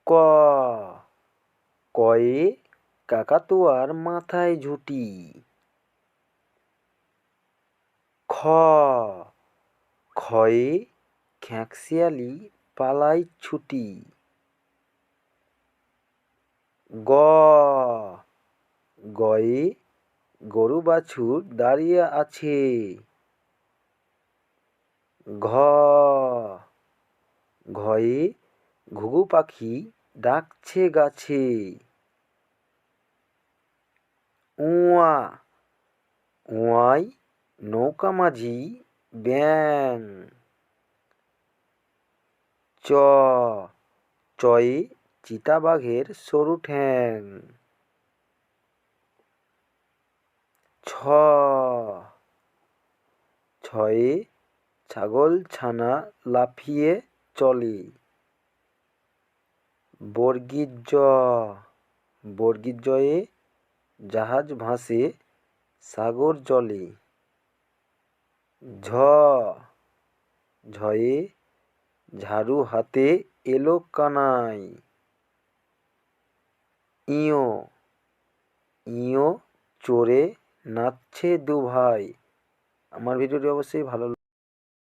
ক, কয়ে কাকাতুয়ার মাথায় ঝুঁটি। খ, খয়ে খেঁকশিয়ালি পালায় ছুটি। গ, গয়ে গরু বাছুর দাঁড়িয়ে আছে। ঘ, ঘয়ে ঘুঘু পাখি ডাকছে গাছে। উয়া, উয়ায় নৌকা মাঝি ব্যাঙ। চ, চয়ে চিতাবাঘের সরু ঠ্যাং। ছ, ছয়ে ছাগলছানা লাফিয়ে চলে। বর্গীর জ, বর্গীর জয়ে জাহাজ ভাসে সাগর জলে। ঝ, ঝয়ে ঝাড়ু হাতে এলো কানাই। ইয়, ইয় চড়ে নাচছে দুভাই। আমার ভিডিওটি অবশ্যই ভালো